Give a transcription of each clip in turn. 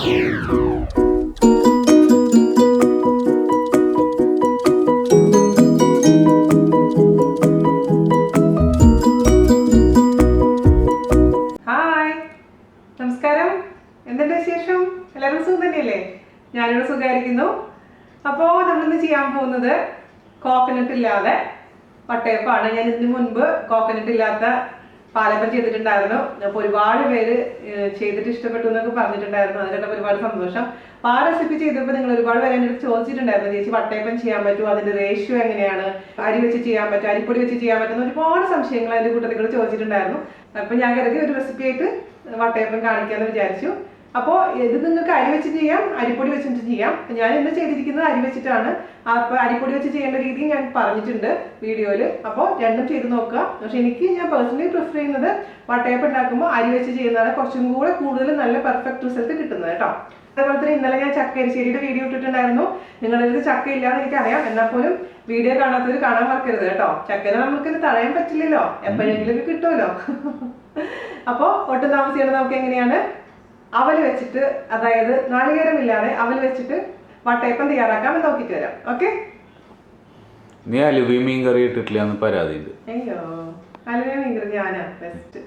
നമസ്കാരം, എന്തുണ്ട് വിശേഷം? എല്ലാവരും സുഖം തന്നെയല്ലേ? ഞാനിവിടെ സുഖമായിരിക്കുന്നു. അപ്പോൾ നമ്മളിന്ന് ചെയ്യാൻ പോകുന്നത് കോക്കനട്ട് ഇല്ലാതെ വട്ടയപ്പമാണ്. ഞാൻ ഇതിന് മുൻപ് കോക്കനട്ട് ഇല്ലാത്ത പാലപ്പം ചെയ്തിട്ടുണ്ടായിരുന്നു. അപ്പോൾ ഒരുപാട് പേര് ചെയ്തിട്ട് ഇഷ്ടപ്പെട്ടു എന്നൊക്കെ പറഞ്ഞിട്ടുണ്ടായിരുന്നു. അതിനൊക്കെ ഒരുപാട് സന്തോഷം. അപ്പോൾ ആ റെസിപ്പി ചെയ്തപ്പോൾ നിങ്ങൾ ഒരുപാട് പേര് എൻ്റെ അടുത്ത് ചോദിച്ചിട്ടുണ്ടായിരുന്നു, ചേച്ചി വട്ടയപ്പം ചെയ്യാൻ പറ്റുമോ, അതിൻ്റെ റേഷ്യോ എങ്ങനെയാണ്, അരി വെച്ച് ചെയ്യാൻ പറ്റും, അരിപ്പൊടി വെച്ച് ചെയ്യാൻ പറ്റുന്ന ഒരുപാട് സംശയങ്ങൾ അതിൻ്റെ കൂട്ടത്തിൽ ചോദിച്ചിട്ടുണ്ടായിരുന്നു. അപ്പോൾ ഞാൻ കരുതി ഒരു റെസിപ്പി ആയിട്ട് വട്ടയപ്പം കാണിക്കാമെന്ന് വിചാരിച്ചു. അപ്പോൾ ഇത് നിങ്ങൾക്ക് അരി വെച്ച് ചെയ്യാം, അരിപ്പൊടി വെച്ചിട്ട് ചെയ്യാം. ഞാൻ ഇന്ന് ചെയ്തിരിക്കുന്നത് അരി വെച്ചിട്ടാണ്. അപ്പോൾ അരിപ്പൊടി വെച്ച് ചെയ്യേണ്ട രീതി ഞാൻ പറഞ്ഞിട്ടുണ്ട് വീഡിയോയിൽ. അപ്പോൾ രണ്ടും ചെയ്ത് നോക്കുക. പക്ഷെ ഞാൻ പേഴ്സണലി പ്രിഫർ ചെയ്യുന്നത് വട്ടയപ്പം ഉണ്ടാക്കുമ്പോൾ അരി വെച്ച് ചെയ്യുന്നതാണ് കുറച്ചും കൂടെ കൂടുതൽ നല്ല പെർഫെക്റ്റ് റിസൾട്ട് കിട്ടുന്നത് കേട്ടോ. അതേപോലെ തന്നെ ഇന്നലെ ഞാൻ ചക്ക എരിശ്ശേരിയുടെ വീഡിയോ ഇട്ടിട്ടുണ്ടായിരുന്നു. നിങ്ങളുടെ അടുത്ത് ചക്ക ഇല്ലാന്ന് എനിക്കറിയാം, എന്നാൽ പോലും വീഡിയോ കാണാത്തവർ കാണാൻ മറക്കരുത് കേട്ടോ. ചക്കനെ നമുക്ക് തടയാൻ പറ്റില്ലല്ലോ, എപ്പോഴെങ്കിലും കിട്ടുമല്ലോ. അപ്പോൾ ഒട്ടും താമസിയാതെ നമുക്ക് എങ്ങനെയാണ് അവൽ വെച്ചിട്ട്, അതായത് നാളികേരമില്ലാതെ അവൽ വെച്ചിട്ട് വട്ടയപ്പം തയ്യാറാക്കാം നോക്കിട്ട് വരാം. ഓക്കെ. നീ അലുവ മീൻ കറി ഇട്ടിട്ടില്ല പരാതി. അയ്യോ, അലുവ മീൻ കറി ഞാനാ ബെസ്റ്റ്.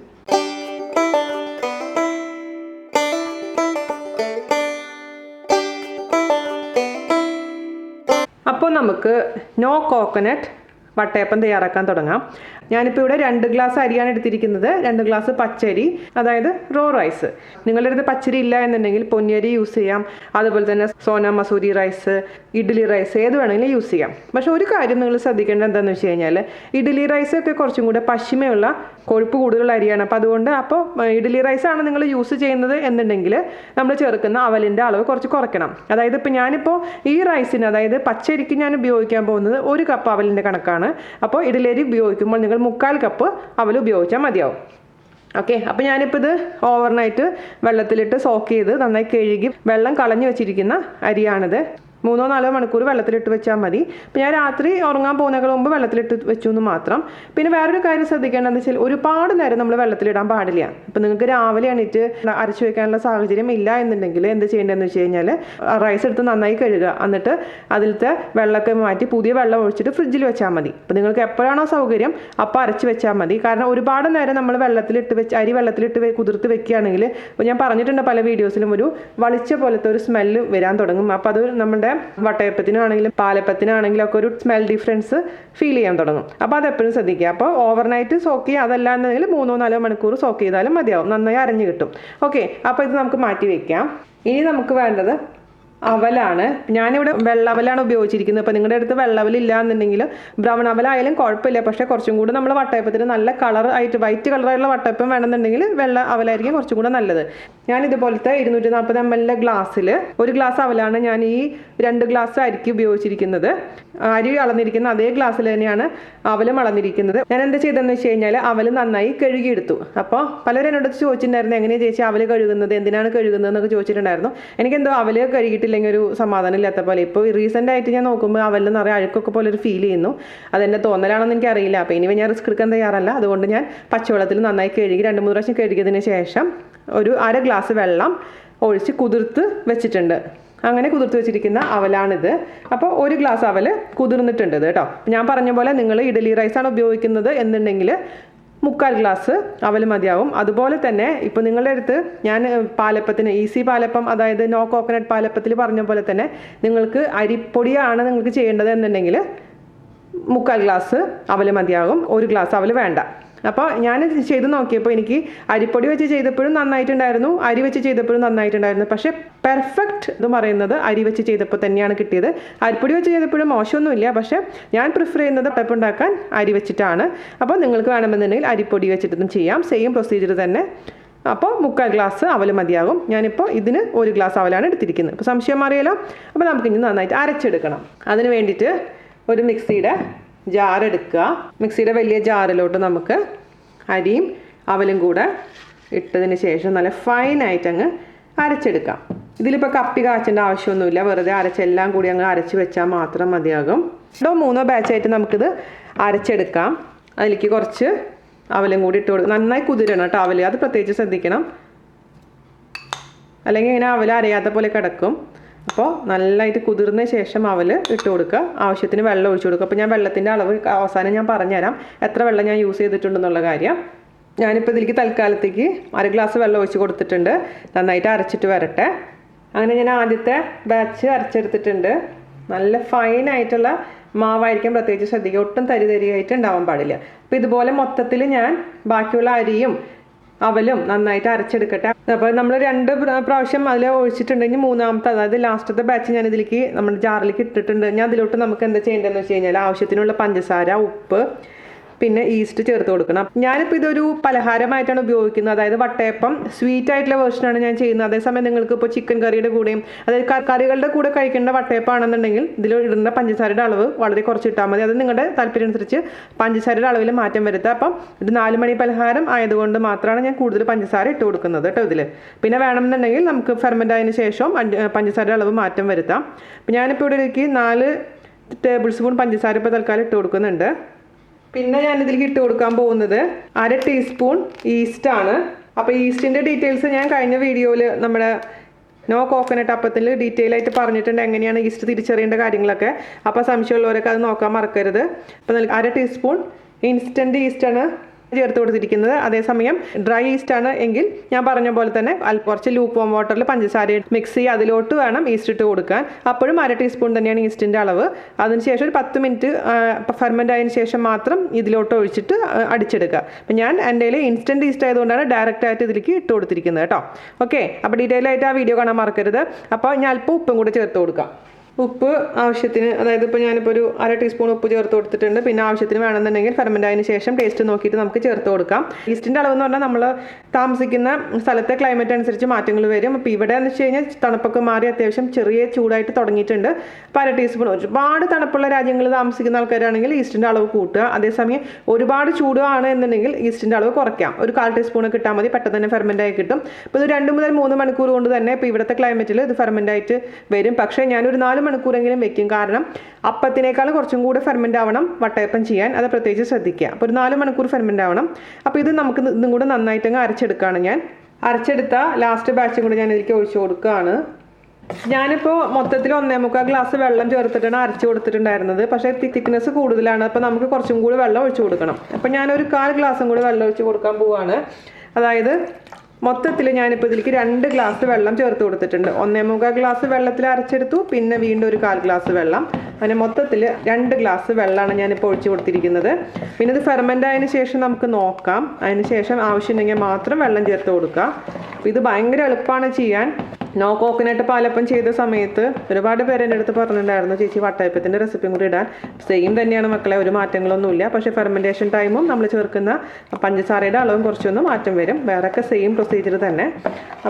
അപ്പോൾ നമുക്ക് നോ കോക്കനട്ട് വട്ടയപ്പം തയ്യാറാക്കാൻ തുടങ്ങാം. ഞാനിപ്പോൾ ഇവിടെ 2 ഗ്ലാസ് അരിയാണ് എടുത്തിരിക്കുന്നത്. 2 ഗ്ലാസ് പച്ചരി, അതായത് റോ റൈസ്. നിങ്ങളുടെ അടുത്ത് പച്ചരി ഇല്ല എന്നുണ്ടെങ്കിൽ പൊന്നിയരി യൂസ് ചെയ്യാം. അതുപോലെ തന്നെ സോന മസൂരി റൈസ്, ഇഡ്ഡലി റൈസ്, ഏത് വേണമെങ്കിലും യൂസ് ചെയ്യാം. പക്ഷെ ഒരു കാര്യം നിങ്ങൾ ശ്രദ്ധിക്കേണ്ടത് എന്താണെന്ന് വെച്ച് കഴിഞ്ഞാൽ, ഇഡ്ഡലി റൈസൊക്കെ കുറച്ചും കൂടെ പശിമയുള്ള കൊഴുപ്പ് കൂടുതലുള്ള അരിയാണ്. അപ്പോൾ ഇഡ്ഡലി റൈസാണ് നിങ്ങൾ യൂസ് ചെയ്യുന്നത് എന്നുണ്ടെങ്കിൽ നമ്മൾ ചേർക്കുന്ന അവലിൻ്റെ അളവ് കുറച്ച് കുറയ്ക്കണം. അതായത് ഞാനിപ്പോൾ ഈ റൈസിന്, അതായത് പച്ചരിക്ക് ഞാൻ ഉപയോഗിക്കാൻ പോകുന്നത് 1 കപ്പ് അവലിൻ്റെ കണക്കാണ്. അപ്പോൾ ഇഡ്ഡലി അരി ഉപയോഗിക്കുമ്പോൾ നിങ്ങൾ 3/4 കപ്പ് അവൽ ഉപയോഗിച്ചാൽ മതിയാവും. ഓക്കെ. അപ്പോൾ ഞാനിപ്പോൾ ഇത് ഓവർനൈറ്റ് വെള്ളത്തിലിട്ട് സോക്ക് ചെയ്ത് നന്നായി കഴുകി വെള്ളം കളഞ്ഞു വെച്ചിരിക്കുന്ന അരിയാണിത്. 3-4 മണിക്കൂർ വെള്ളത്തിലിട്ട് വെച്ചാൽ മതി. അപ്പോൾ ഞാൻ രാത്രി ഉറങ്ങാൻ പോകുന്നതിന് മുമ്പ് വെള്ളത്തിലിട്ട് വെച്ചു എന്ന് മാത്രം. പിന്നെ വേറൊരു കാര്യം ശ്രദ്ധിക്കേണ്ടതെന്ന് വെച്ചാൽ, ഒരുപാട് നേരം നമ്മൾ വെള്ളത്തിലിടാൻ പാടില്ല. അപ്പോൾ നിങ്ങൾക്ക് രാവിലെ എണീറ്റ് അരച്ചു വെക്കാനുള്ള സാഹചര്യം ഇല്ല എന്നുണ്ടെങ്കിൽ എന്ത് ചെയ്യേണ്ടതെന്ന് വെച്ച് കഴിഞ്ഞാൽ, റൈസ് എടുത്ത് നന്നായി കഴുകുക. എന്നിട്ട് അതിലത്തെ വെള്ളമൊക്കെ മാറ്റി പുതിയ വെള്ളം ഒഴിച്ചിട്ട് ഫ്രിഡ്ജിൽ വെച്ചാൽ മതി. അപ്പോൾ നിങ്ങൾക്ക് എപ്പോഴാണോ സൗകര്യം അപ്പോൾ അരച്ച് വെച്ചാൽ മതി. കാരണം ഒരുപാട് നേരം നമ്മൾ അരി വെള്ളത്തിലിട്ട് കുതിർത്ത് വെക്കുകയാണെങ്കിൽ, ഇപ്പോൾ ഞാൻ പറഞ്ഞിട്ടുണ്ട് പല വീഡിയോസിലും, ഒരു വളിച്ച പോലത്തെ ഒരു സ്മെല്ല് വരാൻ തുടങ്ങും. അപ്പോൾ അത് നമ്മുടെ വട്ടയപ്പത്തിനാണെങ്കിലും പാലപ്പത്തിനാണെങ്കിലും ഒക്കെ ഒരു സ്മെൽ ഡിഫറൻസ് ഫീൽ ചെയ്യാൻ തുടങ്ങും. അപ്പോൾ അതെപ്പോഴും ശ്രദ്ധിക്കുക. അപ്പോൾ ഓവർനൈറ്റ് സോക്ക് ചെയ്യുക. അതല്ല എന്നുണ്ടെങ്കിൽ 3-4 മണിക്കൂർ സോക്ക് ചെയ്താലും മതിയാവും, നന്നായി അരഞ്ഞു കിട്ടും. ഓക്കെ. അപ്പോൾ ഇത് നമുക്ക് മാറ്റി വയ്ക്കാം. ഇനി നമുക്ക് വേണ്ടത് അവലാണ്. ഞാനിവിടെ വെള്ളവലാണ് ഉപയോഗിച്ചിരിക്കുന്നത്. അപ്പോൾ നിങ്ങളുടെ അടുത്ത് വെള്ളവലില്ല എന്നുണ്ടെങ്കിൽ ബ്രൗൺ അവലായാലും കുഴപ്പമില്ല. പക്ഷേ കുറച്ചും കൂടെ നമ്മൾ വട്ടയപ്പത്തിന് നല്ല കളർ ആയിട്ട് വൈറ്റ് കളറായിട്ടുള്ള വട്ടയപ്പം വേണമെന്നുണ്ടെങ്കിൽ വെള്ള അവലായിരിക്കും കുറച്ചും കൂടെ നല്ലത്. ഞാൻ ഇതുപോലത്തെ 240 ml ഗ്ലാസ്സിൽ 1 ഗ്ലാസ് അവലാണ് ഞാൻ ഈ 2 ഗ്ലാസ് അരിക്ക് ഉപയോഗിച്ചിരിക്കുന്നത്. അരി അളന്നിരിക്കുന്ന അതേ ഗ്ലാസ്സിൽ തന്നെയാണ് അവലും അളന്നിരിക്കുന്നത്. ഞാൻ എന്താ ചെയ്തതെന്ന് വെച്ച് കഴിഞ്ഞാൽ, അവൽ നന്നായി കഴുകിയെടുത്തു. അപ്പോൾ പലരും എന്നോട് ചോദിച്ചിട്ടുണ്ടായിരുന്നു, എങ്ങനെയാണ് ചേച്ചി അവൽ കഴുകുന്നത്, എന്തിനാണ് കഴുകുന്നത് എന്നൊക്കെ ചോദിച്ചിട്ടുണ്ടായിരുന്നു. എനിക്കെന്തോ അവൽ കഴുകിയിട്ടില്ലെങ്കിൽ ഒരു സമാധാനം ഇല്ലാത്ത പോലെ. ഇപ്പോൾ റീസെൻ്റ് ആയിട്ട് ഞാൻ നോക്കുമ്പോൾ അവലിൽ നിറയെ അഴുക്കൊക്കെ പോലെ ഒരു ഫീൽ ചെയ്യുന്നു. അതെൻ്റെ തോന്നലാണെന്ന് എനിക്കറിയില്ല. അപ്പോൾ ഇനി ഞാൻ റിസ്ക് എടുക്കാൻ തയ്യാറല്ല. അതുകൊണ്ട് ഞാൻ പച്ചവെള്ളത്തിൽ നന്നായി കഴുകി 2-3 പ്രാവശ്യം കഴുകിയതിന് ശേഷം ഒരു 1/2 ഗ്ലാസ് വെള്ളം ഒഴിച്ച് കുതിർത്ത് വെച്ചിട്ടുണ്ട്. അങ്ങനെ കുതിർത്ത് വെച്ചിരിക്കുന്ന അവലാണിത്. അപ്പോൾ 1 ഗ്ലാസ് അവൽ കുതിർന്നിട്ടുണ്ട് കേട്ടോ. ഞാൻ പറഞ്ഞ പോലെ നിങ്ങൾ ഇഡ്ഡലി റൈസാണ് ഉപയോഗിക്കുന്നത് എന്നുണ്ടെങ്കിൽ 3/4 ഗ്ലാസ് അവൽ മതിയാവും. അതുപോലെ തന്നെ ഇപ്പോൾ നിങ്ങളുടെ അടുത്ത് ഞാൻ പാലപ്പത്തിന് ഈസി പാലപ്പം, അതായത് നോ കോക്കനട്ട് പാലപ്പത്തിൽ പറഞ്ഞ പോലെ തന്നെ നിങ്ങൾക്ക് അരിപ്പൊടിയാണ് നിങ്ങൾക്ക് ചെയ്യേണ്ടത് എന്നുണ്ടെങ്കിൽ 3/4 ഗ്ലാസ് അവൽ മതിയാകും. 1 ഗ്ലാസ് അവൽ വേണ്ട. അപ്പോൾ ഞാൻ ചെയ്ത് നോക്കിയപ്പോൾ എനിക്ക് അരിപ്പൊടി വെച്ച് ചെയ്തപ്പോഴും നന്നായിട്ടുണ്ടായിരുന്നു, അരി വെച്ച് ചെയ്തപ്പോഴും നന്നായിട്ടുണ്ടായിരുന്നു. പക്ഷേ പെർഫെക്റ്റ് എന്ന് പറയുന്നത് അരി വെച്ച് ചെയ്തപ്പോൾ തന്നെയാണ് കിട്ടിയത്. അരിപ്പൊടി വെച്ച് ചെയ്തപ്പോഴും മോശമൊന്നുമില്ല. പക്ഷേ ഞാൻ പ്രിഫർ ചെയ്യുന്നത് വട്ടയപ്പം ഉണ്ടാക്കാൻ അരി വെച്ചിട്ടാണ്. അപ്പോൾ നിങ്ങൾക്ക് വേണമെന്നുണ്ടെങ്കിൽ അരിപ്പൊടി വെച്ചിട്ടും ചെയ്യാം, സെയിം പ്രൊസീജിയർ തന്നെ. അപ്പോൾ 3/4 ഗ്ലാസ് അവൽ മതിയാകും. ഞാനിപ്പോൾ ഇതിന് 1 ഗ്ലാസ് അവലാണ് എടുത്തിരിക്കുന്നത്. അപ്പോൾ സംശയം അറിയാലോ. അപ്പോൾ നമുക്കിനി നന്നായിട്ട് അരച്ചെടുക്കണം. അതിന് വേണ്ടിയിട്ട് ഒരു മിക്സിയുടെ ജാർ എടുക്കുക. മിക്സിയുടെ വലിയ ജാറിലോട്ട് നമുക്ക് അരിയും അവലും കൂടെ ഇട്ടതിന് ശേഷം നല്ല ഫൈനായിട്ട് അങ്ങ് അരച്ചെടുക്കാം. ഇതിലിപ്പോൾ കപ്പി കാച്ചേണ്ട ആവശ്യമൊന്നുമില്ല. വെറുതെ അരച്ചെല്ലാം കൂടി അങ്ങ് അരച്ച് വെച്ചാൽ മാത്രം മതിയാകും. 2-3 ബാച്ചായിട്ട് നമുക്കിത് അരച്ചെടുക്കാം. അതിലേക്ക് കുറച്ച് അവലും കൂടി ഇട്ട് കൊടുക്കും. നന്നായി കുതിരണം കേട്ടോ അവൽ, അത് പ്രത്യേകിച്ച് ശ്രദ്ധിക്കണം. അല്ലെങ്കിൽ ഇങ്ങനെ അവൽ അരയാത്ത പോലെ കിടക്കും. അപ്പോൾ നല്ലതായിട്ട് കുതിർന്ന ശേഷം അവൽ ഇട്ട് കൊടുക്കുക. ആവശ്യത്തിന് വെള്ളം ഒഴിച്ചു കൊടുക്കുക. അപ്പോൾ ഞാൻ വെള്ളത്തിൻ്റെ അളവ് അവസാനം ഞാൻ പറഞ്ഞുതരാം, എത്ര വെള്ളം ഞാൻ യൂസ് ചെയ്തിട്ടുണ്ടെന്നുള്ള കാര്യം. ഞാനിപ്പോൾ ഇതിലേക്ക് തൽക്കാലത്തേക്ക് 1 ഗ്ലാസ് വെള്ളം ഒഴിച്ച് കൊടുത്തിട്ടുണ്ട്. നന്നായിട്ട് അരച്ചിട്ട് വരട്ടെ. അങ്ങനെ ഞാൻ ആദ്യത്തെ ബാച്ച് അരച്ചെടുത്തിട്ടുണ്ട്. നല്ല ഫൈനായിട്ടുള്ള മാവായിരിക്കും, പ്രത്യേകിച്ച് ശ്രദ്ധിക്കുക, ഒട്ടും തരിതരിയായിട്ട് ഉണ്ടാവാൻ പാടില്ല. അപ്പോൾ ഇതുപോലെ മൊത്തത്തിൽ ഞാൻ ബാക്കിയുള്ള അരിയും അവലും നന്നായിട്ട് അരച്ചെടുക്കട്ടെ. അപ്പോൾ നമ്മൾ 2 പ്രാവശ്യം അതിൽ ഒഴിച്ചിട്ടുണ്ടെങ്കിൽ മൂന്നാമത്തെ, അതായത് ലാസ്റ്റത്തെ ബാച്ച് ഞാൻ ഇതിലേക്ക് നമ്മുടെ ജാറിലേക്ക് ഇട്ടിട്ടുണ്ട്. ഞാൻ അതിലോട്ട് നമുക്ക് എന്താ ചെയ്യേണ്ടതെന്ന് വെച്ച് കഴിഞ്ഞാൽ ആവശ്യത്തിനുള്ള പഞ്ചസാര, ഉപ്പ്, പിന്നെ ഈസ്റ്റ് ചേർത്ത് കൊടുക്കണം. ഞാനിപ്പോൾ ഇതൊരു പലഹാരമായിട്ടാണ് ഉപയോഗിക്കുന്നത്. അതായത് വട്ടയപ്പം സ്വീറ്റ് ആയിട്ടുള്ള വേർഷനാണ് ഞാൻ ചെയ്യുന്നത്. അതേസമയം നിങ്ങൾക്ക് ഇപ്പോൾ ചിക്കൻ കറിയുടെ കൂടെയും അതായത് കറികളുടെ കൂടെ കഴിക്കേണ്ട വട്ടയപ്പാണെന്നുണ്ടെങ്കിൽ ഇതിൽ ഇടുന്ന പഞ്ചസാരയുടെ അളവ് വളരെ കുറച്ച് ഇട്ടാൽ മതി. അത് നിങ്ങളുടെ താല്പര്യം അനുസരിച്ച് പഞ്ചസാരയുടെ അളവിൽ മാറ്റം വരുത്തുക. അപ്പം ഇത് 4 മണി പലഹാരം ആയതുകൊണ്ട് മാത്രമാണ് ഞാൻ കൂടുതൽ പഞ്ചസാര ഇട്ട് കൊടുക്കുന്നത് കേട്ടോ ഇതിൽ. പിന്നെ വേണമെന്നുണ്ടെങ്കിൽ നമുക്ക് ഫെർമെൻ്റ് ആയതിനു ശേഷം പഞ്ചസാരയുടെ അളവ് മാറ്റം വരുത്താം. അപ്പം ഞാനിപ്പോൾ ഇവിടേക്ക് 4 ടേബിൾ സ്പൂൺ പഞ്ചസാര ഇപ്പോൾ തൽക്കാലം ഇട്ട് കൊടുക്കുന്നുണ്ട്. പിന്നെ ഞാനിതിലേക്ക് ഇട്ട് കൊടുക്കാൻ പോകുന്നത് 1/2 ടീസ്പൂൺ ഈസ്റ്റാണ്. അപ്പോൾ ഈസ്റ്റിൻ്റെ ഡീറ്റെയിൽസ് ഞാൻ കഴിഞ്ഞ വീഡിയോയിൽ നമ്മുടെ നോ കോക്കനട്ട് അപ്പത്തിൽ ഡീറ്റെയിൽ ആയിട്ട് പറഞ്ഞിട്ടുണ്ട്, എങ്ങനെയാണ് ഈസ്റ്റ് തിരിച്ചറിയേണ്ട കാര്യങ്ങളൊക്കെ. അപ്പോൾ സംശയമുള്ളവരൊക്കെ അത് നോക്കാൻ മറക്കരുത്. അപ്പോൾ 1/2 ടീസ്പൂൺ ഇൻസ്റ്റൻറ്റ് ഈസ്റ്റാണ് ചേർത്ത് കൊടുത്തിരിക്കുന്നത്. അതേസമയം ഡ്രൈ ഈസ്റ്റ് ആണ് എങ്കിൽ ഞാൻ പറഞ്ഞ പോലെ തന്നെ കുറച്ച് ലൂപ്പ് വാം വാട്ടറിൽ പഞ്ചസാര മിക്സ് ചെയ്യുക, അതിലോട്ട് വേണം ഈസ്റ്റ് ഇട്ട് കൊടുക്കാൻ. അപ്പോഴും 1/2 ടീസ്പൂൺ തന്നെയാണ് ഈസ്റ്റിൻ്റെ അളവ്. അതിനുശേഷം ഒരു 10 മിനിറ്റ് ഫെർമെൻ്റ് ആയതിനു ശേഷം മാത്രം ഇതിലോട്ട് ഒഴിച്ചിട്ട് അടിച്ചെടുക്കുക. അപ്പം ഞാൻ എൻ്റെ ഇൻസ്റ്റൻറ്റ് ഈസ്റ്റ് ആയതുകൊണ്ടാണ് ഡയറക്റ്റ് ആയിട്ട് ഇതിലേക്ക് ഇട്ട് കൊടുത്തിരിക്കുന്നത് കേട്ടോ. ഓക്കെ, അപ്പോൾ ഡീറ്റെയിൽ ആയിട്ട് ആ വീഡിയോ കാണാൻ മറക്കരുത്. അപ്പോൾ ഞാൻ അല്പം ഉപ്പും കൂടെ ചേർത്ത് കൊടുക്കാം. ഉപ്പ് ആവശ്യത്തിന്, അതായത് ഇപ്പോൾ ഞാനിപ്പോൾ ഒരു 1/2 ടീസ്പൂൺ ഉപ്പ് ചേർത്ത് കൊടുത്തിട്ടുണ്ട്. പിന്നെ ആവശ്യത്തിന് വേണമെന്നുണ്ടെങ്കിൽ ഫെർമെൻ്റ് ആയതിനു ശേഷം ടേസ്റ്റ് നോക്കിയിട്ട് നമുക്ക് ചേർത്ത് കൊടുക്കാം. ഈസ്റ്റിൻ്റെ അളവ് എന്ന് പറഞ്ഞാൽ നമ്മൾ താമസിക്കുന്ന സ്ഥലത്തെ ക്ലൈമറ്റ് അനുസരിച്ച് മാറ്റങ്ങൾ വരും. അപ്പോൾ ഇവിടെ എന്ന് വെച്ച് കഴിഞ്ഞാൽ തണുപ്പൊക്കെ മാറി അത്യാവശ്യം ചെറിയ ചൂടായിട്ട് തുടങ്ങിയിട്ടുണ്ട്. അപ്പോൾ 1/2 ടീസ്പൂൺ, ഒരുപാട് തണുപ്പുള്ള രാജ്യങ്ങളിൽ താമസിക്കുന്ന ആൾക്കാരാണെങ്കിൽ ഈസ്റ്റിൻ്റെ അളവ് കൂട്ടുക. അതേസമയം ഒരുപാട് ചൂടാണ് എന്നുണ്ടെങ്കിൽ ഈസ്റ്റിൻ്റെ അളവ് കുറയ്ക്കാം. ഒരു 1/4 ടീസ്പൂൺ കിട്ടാൽ മതി, പെട്ടെന്ന് തന്നെ ഫെർമെൻ്റ് ആയി കിട്ടും. അപ്പോൾ ഇത് 2 മുതൽ 3 മണിക്കൂർ കൊണ്ട് തന്നെ ഇപ്പോൾ ഇവിടുത്തെ ക്ലൈമറ്റിൽ ഇത് ഫെർമെൻ്റ് ആയിട്ട് വരും. പക്ഷേ ഞാനൊരു 4 മണിക്കൂറെങ്കിലും വെക്കും. കാരണം അപ്പത്തിനേക്കാളും കുറച്ചും കൂടെ ഫെർമെൻ്റ് ആവണം വട്ടയപ്പം ചെയ്യാൻ, അത് പ്രത്യേകിച്ച് ശ്രദ്ധിക്കുക. അപ്പോൾ ഒരു 4 മണിക്കൂർ ഫെർമെൻ്റ് ആവണം. അപ്പോൾ ഇത് നമുക്ക് ഇതും കൂടെ നന്നായിട്ടങ്ങ് അരച്ചെടുക്കുകയാണ്. ഞാൻ അരച്ചെടുത്ത ലാസ്റ്റ് ബാച്ചും കൂടെ ഞാൻ ഇതിലേക്ക് ഒഴിച്ചു കൊടുക്കുകയാണ്. ഞാനിപ്പോൾ മൊത്തത്തിൽ 1.25 ഗ്ലാസ് വെള്ളം ചേർത്തിട്ടാണ് അരച്ച് കൊടുത്തിട്ടുണ്ടായിരുന്നത്. പക്ഷേ തിക്നെസ് കൂടുതലാണ്. അപ്പോൾ നമുക്ക് കുറച്ചും കൂടി വെള്ളം ഒഴിച്ചു കൊടുക്കണം. അപ്പോൾ ഞാനൊരു 1/4 ഗ്ലാസും കൂടി വെള്ളം ഒഴിച്ച് കൊടുക്കാൻ പോവുകയാണ്. അതായത് മൊത്തത്തിൽ ഞാനിപ്പോൾ ഇതിലേക്ക് 2 ഗ്ലാസ് വെള്ളം ചേർത്ത് കൊടുത്തിട്ടുണ്ട്. 1.25 ഗ്ലാസ് വെള്ളത്തിൽ അരച്ചെടുത്തു, പിന്നെ വീണ്ടും ഒരു 1/4 ഗ്ലാസ് വെള്ളം, അങ്ങനെ മൊത്തത്തിൽ 2 ഗ്ലാസ് വെള്ളമാണ് ഞാനിപ്പോൾ ഒഴിച്ച് കൊടുത്തിരിക്കുന്നത്. പിന്നെ ഇത് ഫെർമെൻ്റ് ആയതിനു ശേഷം നമുക്ക് നോക്കാം. അതിന് ശേഷം ആവശ്യമുണ്ടെങ്കിൽ മാത്രം വെള്ളം ചേർത്ത് കൊടുക്കുക. അപ്പോൾ ഇത് ഭയങ്കര എളുപ്പമാണ് ചെയ്യാൻ. നോ കോക്കനട്ട് പാലപ്പം ചെയ്ത സമയത്ത് ഒരുപാട് പേര് എൻ്റെ അടുത്ത് പറഞ്ഞിട്ടുണ്ടായിരുന്നു, ചേച്ചി വട്ടയപ്പത്തിൻ്റെ റെസിപ്പിയും കൂടി ഇടാൻ. സെയിം തന്നെയാണ് മക്കളെ, ഒരു മാറ്റങ്ങളൊന്നുമില്ല. പക്ഷേ ഫെർമെൻറ്റേഷൻ ടൈമും നമ്മൾ ചേർക്കുന്ന പഞ്ചസാരയുടെ അളവും കുറച്ചൊന്ന് മാറ്റം വരും. വേറൊക്കെ സെയിം പ്രൊസീജിയർ തന്നെ.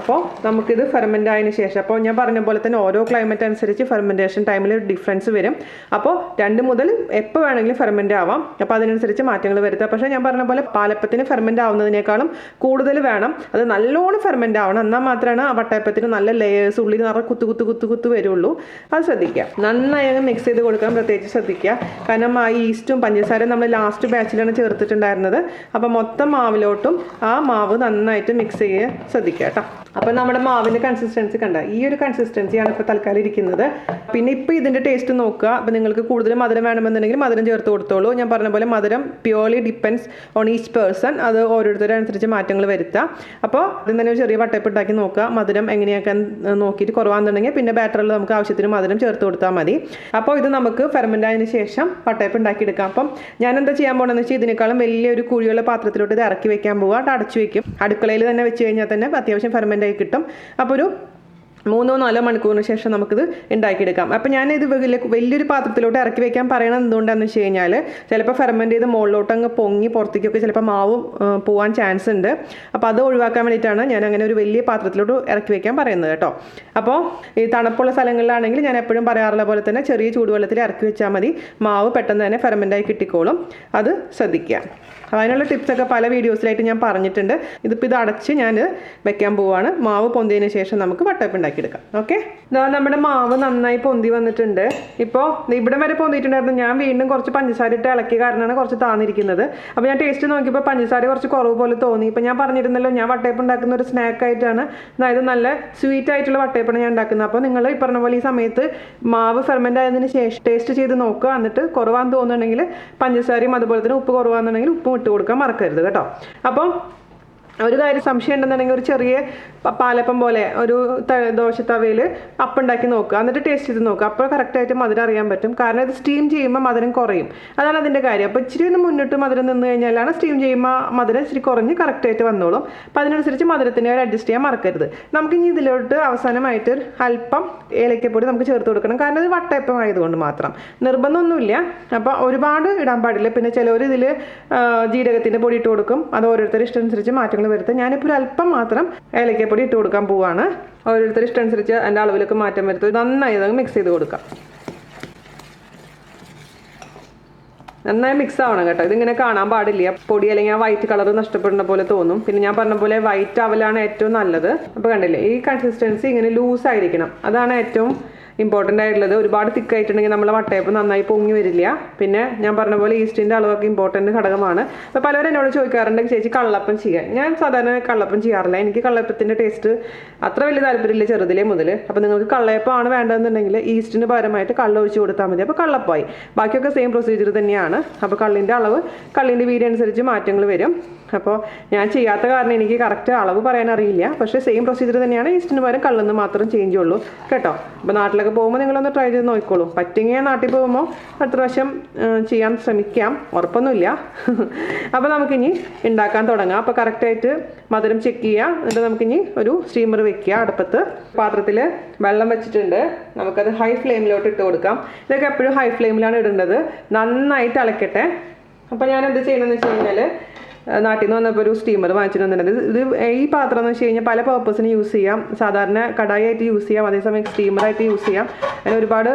അപ്പോൾ നമുക്കിത് ഫെർമെൻ്റ് ആയതിനു ശേഷം, അപ്പോൾ ഞാൻ പറഞ്ഞ പോലെ തന്നെ ഓരോ ക്ലൈമറ്റ് അനുസരിച്ച് ഫെർമെൻറ്റേഷൻ ടൈമിൽ ഡിഫറൻസ് വരും. അപ്പോൾ 2 മുതൽ എപ്പോൾ വേണമെങ്കിലും ഫെർമെൻ്റ് ആവാം. അപ്പോൾ അതിനനുസരിച്ച് മാറ്റങ്ങൾ വരുത്തുക. പക്ഷേ ഞാൻ പറഞ്ഞ പോലെ പാലപ്പത്തിന് ഫെർമെൻ്റ് ആവുന്നതിനേക്കാളും കൂടുതൽ വേണം, അത് നല്ലോണം ഫെർമെൻ്റ് ആവണം. എന്നാൽ മാത്രമാണ് ആ വട്ടയപ്പത്തിന് നല്ല ലെയേഴ്സ് ഉള്ളിൽ നിറയെ കുത്തു വരുള്ളൂ. അത് ശ്രദ്ധിക്കുക. നന്നായി അങ്ങ് മിക്സ് ചെയ്ത് കൊടുക്കാൻ പ്രത്യേകിച്ച് ശ്രദ്ധിക്കുക. കാരണം ആ ഈസ്റ്റും പഞ്ചസാരയും നമ്മൾ ലാസ്റ്റ് ബാച്ചിലാണ് ചേർത്തിട്ടുണ്ടായിരുന്നത്. അപ്പോൾ മൊത്തം മാവിലോട്ടും ആ മാവ് നന്നായിട്ട് മിക്സ് ചെയ്യാൻ ശ്രദ്ധിക്കുക കേട്ടോ. അപ്പോൾ നമ്മുടെ മാവിൻ്റെ കൺസിസ്റ്റൻസി കണ്ട ഈ ഒരു കൺസിസ്റ്റൻസിയാണ് ഇപ്പോൾ തൽക്കാലം ഇരിക്കുന്നത്. പിന്നെ ഇപ്പോൾ ഇതിൻ്റെ ടേസ്റ്റ് നോക്കുക. അപ്പോൾ നിങ്ങൾക്ക് കൂടുതൽ മധുരം വേണമെന്നുണ്ടെങ്കിൽ മധുരം ചേർത്ത് കൊടുത്തോളൂ. ഞാൻ പറഞ്ഞ പോലെ മധുരം purely depends on each person. അത് ഓരോരുത്തരനുസരിച്ച് മാറ്റങ്ങൾ വരുത്താം. അപ്പോൾ അതിന് തന്നെ ഒരു ചെറിയ വട്ടയപ്പം ഉണ്ടാക്കി നോക്കുക. മധുരം എങ്ങനെയൊക്കെ നോക്കിയിട്ട് കുറവാണെന്നുണ്ടെങ്കിൽ പിന്നെ ബാറ്ററിൽ നമുക്ക് ആവശ്യത്തിന് മധുരം ചേർത്ത് കൊടുത്താൽ മതി. അപ്പോൾ ഇത് നമുക്ക് ഫെർമെൻ്റ് ആയതിനു ശേഷം വട്ടയപ്പം ഉണ്ടാക്കിയെടുക്കാം. അപ്പം ഞാൻ എന്താ ചെയ്യാൻ പോകണമെന്ന് വെച്ചാൽ ഇതിനേക്കാളും വലിയൊരു കുഴിയുള്ള പാത്രത്തിലോട്ട് ഇത് ഇറക്കി വെക്കാൻ പോവുക. അത് അടച്ചു വെക്കും. അടുക്കളയിൽ തന്നെ വെച്ച് കഴിഞ്ഞാൽ തന്നെ അത്യാവശ്യം ഫെർമെൻ്റ് ആയി കിട്ടും. അപ്പോൾ ഒരു 3-4 മണിക്കൂറിന് ശേഷം നമുക്കിത് ഉണ്ടാക്കിയെടുക്കാം. അപ്പോൾ ഞാനിത് വലിയൊരു പാത്രത്തിലോട്ട് ഇറക്കി വെക്കാൻ പറയണത് എന്തുകൊണ്ടാണെന്ന് വെച്ച് കഴിഞ്ഞാൽ ചിലപ്പോൾ ഫെർമെൻ്റ് ചെയ്ത് മുകളിലോട്ട് അങ്ങ് പൊങ്ങി പുറത്തേക്കൊക്കെ ചിലപ്പോൾ മാവ് പോകാൻ ചാൻസ് ഉണ്ട്. അപ്പോൾ അത് ഒഴിവാക്കാൻ വേണ്ടിയിട്ടാണ് ഞാൻ അങ്ങനെ ഒരു വലിയ പാത്രത്തിലോട്ട് ഇറക്കി വെക്കാൻ പറയുന്നത് കേട്ടോ. അപ്പോൾ ഈ തണുപ്പുള്ള സ്ഥലങ്ങളിലാണെങ്കിൽ ഞാൻ എപ്പോഴും പറയാറുള്ള പോലെ തന്നെ ചെറിയ ചൂടുവെള്ളത്തിൽ ഇറക്കി വെച്ചാൽ മതി. മാവ് പെട്ടെന്ന് തന്നെ ഫെർമെൻ്റായി കിട്ടിക്കോളും. അത് ശ്രദ്ധിക്കുക. അതിനുള്ള ടിപ്സൊക്കെ പല വീഡിയോസിലായിട്ട് ഞാൻ പറഞ്ഞിട്ടുണ്ട്. ഇതിപ്പോൾ ഇത് അടച്ച് ഞാൻ വെക്കാൻ പോവുകയാണ്. മാവ് പൊന്തിയതിന് ശേഷം നമുക്ക് വട്ടയപ്പം ഉണ്ടാക്കി ഉണ്ടാക്കിയെടുക്കാം. ഓക്കെ, നമ്മുടെ മാവ് നന്നായി പൊന്തി വന്നിട്ടുണ്ട്. ഇപ്പോൾ ഇവിടെ വരെ പൊന്തിയിട്ടുണ്ടായിരുന്നു. ഞാൻ വീണ്ടും കുറച്ച് പഞ്ചസാര ഇട്ട് ഇളക്കിയ കാരണമാണ് കുറച്ച് താന്നിരിക്കുന്നത്. അപ്പോൾ ഞാൻ ടേസ്റ്റ് നോക്കിയപ്പോൾ പഞ്ചസാര കുറച്ച് കുറവ് പോലെ തോന്നി. ഇപ്പോൾ ഞാൻ പറഞ്ഞിരുന്നല്ലോ, ഞാൻ വട്ടയപ്പം ഉണ്ടാക്കുന്ന ഒരു സ്നാക്കായിട്ടാണ്, അതായത് നല്ല സ്വീറ്റ് ആയിട്ടുള്ള വട്ടയപ്പാണ് ഞാൻ ഉണ്ടാക്കുന്നത്. അപ്പോൾ നിങ്ങൾ ഈ പറഞ്ഞ പോലെ ഈ സമയത്ത് മാവ് ഫെർമെൻ്റ് ആയതിനു ശേഷം ടേസ്റ്റ് ചെയ്ത് നോക്കുക. എന്നിട്ട് കുറവാന്ന് തോന്നുന്നുണ്ടെങ്കിൽ പഞ്ചസാരയും അതുപോലെ തന്നെ ഉപ്പ് കുറവാണെന്നുണ്ടെങ്കിൽ ഉപ്പും ഇട്ട് കൊടുക്കാൻ മറക്കരുത് കേട്ടോ. അപ്പോൾ ഒരു കാര്യം സംശയം ഉണ്ടെന്നുണ്ടെങ്കിൽ ഒരു ചെറിയ പാലപ്പം പോലെ ഒരു ദോശത്തവയിൽ അപ്പം ഉണ്ടാക്കി നോക്കുക, എന്നിട്ട് ടേസ്റ്റ് ചെയ്ത് നോക്കുക. അപ്പോൾ കറക്റ്റായിട്ട് മധുരം അറിയാൻ പറ്റും. കാരണം ഇത് സ്റ്റീം ചെയ്യുമ്പോൾ മധുരം കുറയും, അതാണ് അതിൻ്റെ കാര്യം. അപ്പോൾ ഇച്ചിരി ഒന്ന് മുന്നിട്ട് മധുരം നിന്ന് കഴിഞ്ഞാലാണ് സ്റ്റീം ചെയ്യുമ്പോൾ മധുരം ഇച്ചിരി കുറഞ്ഞ് കറക്റ്റായിട്ട് വന്നോളും. അപ്പോൾ അതിനനുസരിച്ച് മധുരത്തിന് അഡ്ജസ്റ്റ് ചെയ്യാൻ മറക്കരുത്. നമുക്കിനി ഇതിലോട്ട് അവസാനമായിട്ട് അല്പം ഏലക്കപ്പൊടി നമുക്ക് ചേർത്ത് കൊടുക്കണം. കാരണം ഇത് വട്ടയപ്പം ആയതുകൊണ്ട് മാത്രം, നിർബന്ധമൊന്നുമില്ല. അപ്പോൾ ഒരുപാട് ഇടാൻ പാടില്ല. പിന്നെ ചിലവർ ഇതിൽ ജീരകത്തിൻ്റെ പൊടി ഇട്ട് കൊടുക്കും. അത് ഓരോരുത്തരുടെ ഇഷ്ടമനുസരിച്ച് മാറ്റങ്ങൾ വരുത്തും. ഞാനിപ്പോൾ ഒരു അല്പം മാത്രം ഏലക്കപ്പൊടി ഇട്ട് കൊടുക്കാൻ പോവാണ്. ഓരോരുത്തർ ഇഷ്ടമനുസരിച്ച് അതിൻ്റെ അളവിലൊക്കെ മാറ്റം വരുത്തും. നന്നായി അതങ്ങ് മിക്സ് ചെയ്ത് കൊടുക്കാം. നന്നായി മിക്സ് ആവണം കേട്ടോ. ഇതിങ്ങനെ കാണാൻ പാടില്ല, പൊടി അല്ലെങ്കിൽ ആ വൈറ്റ് കളർ നഷ്ടപ്പെടുന്ന പോലെ തോന്നും. പിന്നെ ഞാൻ പറഞ്ഞ പോലെ വൈറ്റ് അവലാണ് ഏറ്റവും നല്ലത്. അപ്പോൾ കണ്ടില്ലേ, ഈ കൺസിസ്റ്റൻസി ഇങ്ങനെ ലൂസ് ആയിരിക്കണം, അതാണ് ഏറ്റവും ഇമ്പോർട്ടൻ്റ് ആയിട്ടുള്ളത്. ഒരുപാട് തിക്കായിട്ടുണ്ടെങ്കിൽ നമ്മളെ വട്ടയപ്പം നന്നായി പൊങ്ങി വരില്ല. പിന്നെ ഞാൻ പറഞ്ഞ പോലെ ഈസ്റ്റിൻ്റെ അളവൊക്കെ ഇമ്പോർട്ടൻ്റ് ഘടകമാണ്. അപ്പോൾ പലരും എന്നോട് ചോദിക്കാറുണ്ട്, ചേച്ചി കള്ളപ്പം ചെയ്യാൻ. ഞാൻ സാധാരണ കള്ളപ്പം ചെയ്യാറില്ല. എനിക്ക് കള്ളപ്പത്തിൻ്റെ ടേസ്റ്റ് അത്ര വലിയ താല്പര്യമില്ല ചെറുതിലേ മുതൽ. അപ്പോൾ നിങ്ങൾക്ക് കള്ളയപ്പമാണ് വേണ്ടതെന്നുണ്ടെങ്കിൽ ഈസ്റ്റിന് പകരമായിട്ട് കള്ള ഒഴിച്ച് കൊടുത്താൽ മതി. അപ്പോൾ കള്ളപ്പമായി. ബാക്കിയൊക്കെ സെയിം പ്രൊസീജിയർ തന്നെയാണ്. അപ്പോൾ കള്ളിൻ്റെ അളവ് കള്ളിൻ്റെ വീര്യം അനുസരിച്ച് മാറ്റങ്ങൾ വരും. അപ്പോൾ ഞാൻ ചെയ്യാത്ത കാരണം എനിക്ക് കറക്റ്റ് അളവ് പറയാൻ അറിയില്ല. പക്ഷേ സെയിം പ്രൊസീജിയർ തന്നെയാണ്. ഈസ്റ്റിന് പകരം കള്ളെന്ന് മാത്രം ചേഞ്ച് ഉള്ളൂ കേട്ടോ. അപ്പോൾ നാട്ടിലൊക്കെ പോകുമ്പോൾ നിങ്ങളൊന്ന് ട്രൈ ചെയ്ത് നോക്കിക്കോളൂ. പറ്റുമെങ്കിൽ നാട്ടിൽ പോകുമ്പോൾ അടുത്ത പ്രാവശ്യം ചെയ്യാൻ ശ്രമിക്കാം, ഉറപ്പൊന്നുമില്ല. അപ്പോൾ നമുക്കിനി ഉണ്ടാക്കാൻ തുടങ്ങാം. അപ്പോൾ കറക്റ്റായിട്ട് മധുരം ചെക്ക് ചെയ്യുക. എന്നിട്ട് നമുക്കിനി ഒരു സ്റ്റീമർ വെക്കുക അടുപ്പത്ത്. പാത്രത്തിൽ വെള്ളം വെച്ചിട്ടുണ്ട്. നമുക്കത് ഹൈ ഫ്ലെയിമിലോട്ട് ഇട്ട് കൊടുക്കാം. ഇതൊക്കെ എപ്പോഴും ഹൈ ഫ്ലെയിമിലാണ് ഇടേണ്ടത്. നന്നായിട്ട് ഇളക്കട്ടെ. അപ്പോൾ ഞാൻ എന്ത് ചെയ്യണമെന്ന് വെച്ച് കഴിഞ്ഞാൽ, നാട്ടിൽ നിന്ന് വന്നപ്പോൾ ഒരു സ്റ്റീമർ വാങ്ങിച്ചിട്ട് വന്നിട്ടുണ്ട്. ഇത് ഈ പാത്രം എന്ന് വെച്ച് കഴിഞ്ഞാൽ പല പർപ്പസിന് യൂസ് ചെയ്യാം. സാധാരണ കടായി ആയിട്ട് യൂസ് ചെയ്യാം, അതേസമയം സ്റ്റീമറായിട്ട് യൂസ് ചെയ്യാം. അതിന് ഒരുപാട്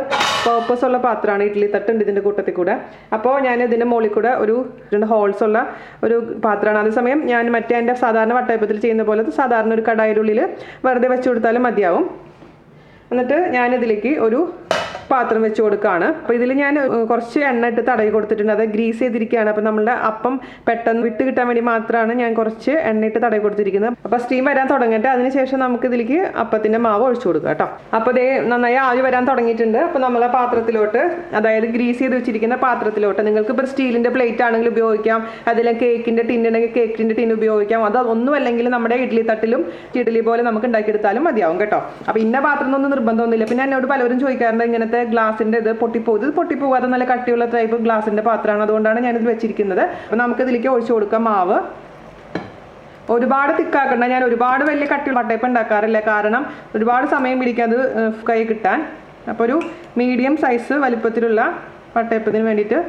പർപ്പസ് ഉള്ള പാത്രമാണ്. ഇഡ്ഡലി തട്ടുണ്ട് ഇതിൻ്റെ കൂട്ടത്തിൽ കൂടെ. അപ്പോൾ ഞാൻ ഇതിൻ്റെ മുകളിൽ കൂടെ ഒരു 2 ഹോൾസ് ഉള്ള ഒരു പാത്രമാണ്. അതേസമയം ഞാൻ മറ്റേ എൻ്റെ സാധാരണ വട്ടയപ്പത്തിൽ ചെയ്യുന്ന പോലെ സാധാരണ ഒരു കടായിയുടെ ഉള്ളിൽ വെറുതെ വെച്ച് കൊടുത്താലും മതിയാവും. എന്നിട്ട് ഞാനിതിലേക്ക് ഒരു പാത്രം വെച്ച് കൊടുക്കുകയാണ്. അപ്പോൾ ഇതിൽ ഞാൻ കുറച്ച് എണ്ണ ഇട്ട് തടവി കൊടുത്തിട്ടുണ്ട്. അത് ഗ്രീസ് ചെയ്തിരിക്കുകയാണ്. അപ്പോൾ നമ്മളുടെ അപ്പം പെട്ടെന്ന് വിട്ട് കിട്ടാൻ വേണ്ടി മാത്രമാണ് ഞാൻ കുറച്ച് എണ്ണ ഇട്ട് തടവി കൊടുത്തിരിക്കുന്നത്. അപ്പോൾ സ്റ്റീം വരാൻ തുടങ്ങട്ടെ. അതിനുശേഷം നമുക്ക് ഇതിലേക്ക് അപ്പത്തിൻ്റെ മാവ് ഒഴിച്ചു കൊടുക്കുക കേട്ടോ. അപ്പോൾ ഇതേ നന്നായി ആവി വരാൻ തുടങ്ങിയിട്ടുണ്ട്. അപ്പോൾ നമ്മളെ പാത്രത്തിലോട്ട്, അതായത് ഗ്രീസ് ചെയ്ത് വെച്ചിരിക്കുന്ന പാത്രത്തിലോട്ട്, നിങ്ങൾക്ക് ഇപ്പോൾ സ്റ്റീലിൻ്റെ പ്ലേറ്റ് ആണെങ്കിൽ ഉപയോഗിക്കാം, അതിൽ കേക്കിൻ്റെ ടിൻ ഉണ്ടെങ്കിൽ കേക്കിൻ്റെ ടിൻ ഉപയോഗിക്കാം. അത് ഒന്നും അല്ലെങ്കിൽ നമ്മുടെ ഇഡ്ഡലി തട്ടിലും ഇഡ്ഡലി പോലെ നമുക്ക് ഉണ്ടാക്കിയെടുത്താലും മതിയാവും കേട്ടോ. അപ്പോൾ ഇന്ന പാത്രം ഒന്നും നിർബന്ധമൊന്നുമില്ല. പിന്നെ എന്നോട് പലരും ചോദിക്കാറുണ്ട്, ഇങ്ങനത്തെ ഗ്ലാസിൻ്റെ ഇത് പൊട്ടിപ്പോകും. ഇത് പൊട്ടിപ്പോകാതെ നല്ല കട്ടിയുള്ള ടൈപ്പ് ഗ്ലാസിൻ്റെ പാത്രമാണ്, അതുകൊണ്ടാണ് ഞാനിത് വെച്ചിരിക്കുന്നത്. അപ്പോൾ നമുക്ക് ഇതിലേക്ക് ഒഴിച്ചു കൊടുക്കാം മാവ്. ഒരുപാട് തിക്കാക്കണ്ട. ഞാൻ ഒരുപാട് വലിയ കട്ടി വട്ടയപ്പം ഉണ്ടാക്കാറില്ല, കാരണം ഒരുപാട് സമയം പിടിക്കും അത് കൈ കിട്ടാൻ. അപ്പോൾ ഒരു മീഡിയം സൈസ് വലിപ്പത്തിലുള്ള വട്ടയപ്പത്തിന് വേണ്ടിയിട്ട്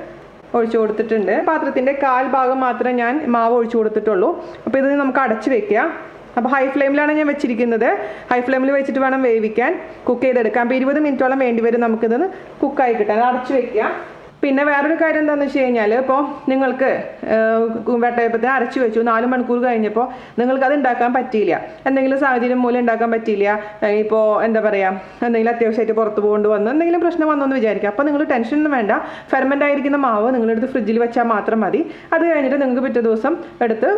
ഒഴിച്ചു കൊടുത്തിട്ടുണ്ട്. പാത്രത്തിൻ്റെ 1/4 ഭാഗം മാത്രമേ ഞാൻ മാവ് ഒഴിച്ചു കൊടുത്തിട്ടുള്ളൂ. അപ്പോൾ ഇത് നമുക്ക് അടച്ച് വെക്കുക. അപ്പോൾ ഹൈ ഫ്ലെയിമിലാണ് ഞാൻ വെച്ചിരിക്കുന്നത്. ഹൈ ഫ്ലെയിമിൽ വെച്ചിട്ട് വേണം വേവിക്കാൻ, കുക്ക് ചെയ്തെടുക്കാം. അപ്പോൾ 20 മിനിറ്റോളം വേണ്ടി വരും നമുക്കിതൊന്ന് കുക്കായി കിട്ടാൻ. അത് അടച്ചു വെക്കുക. പിന്നെ വേറൊരു കാര്യം എന്താണെന്ന് വെച്ച് കഴിഞ്ഞാൽ, ഇപ്പോൾ നിങ്ങൾക്ക് വട്ടയപ്പത്തിന് അരച്ച് വെച്ചു 4 മണിക്കൂർ കഴിഞ്ഞപ്പോൾ നിങ്ങൾക്ക് അത് ഉണ്ടാക്കാൻ പറ്റിയില്ല, എന്തെങ്കിലും സാഹചര്യം മൂലം ഉണ്ടാക്കാൻ പറ്റിയില്ല, ഇപ്പോൾ എന്താ പറയുക, എന്തെങ്കിലും അത്യാവശ്യമായിട്ട് പുറത്ത് പോകൊണ്ട് വന്ന് എന്തെങ്കിലും പ്രശ്നം വന്നെന്ന് വിചാരിക്കുക. അപ്പോൾ നിങ്ങൾ ടെൻഷനൊന്നും വേണ്ട. ഫെർമെൻ്റ് ആയിരിക്കുന്ന മാവ് നിങ്ങളെടുത്ത് ഫ്രിഡ്ജിൽ വെച്ചാൽ മാത്രം മതി. അത് കഴിഞ്ഞിട്ട് നിങ്ങൾക്ക് പിറ്റേ ദിവസം എടുത്ത്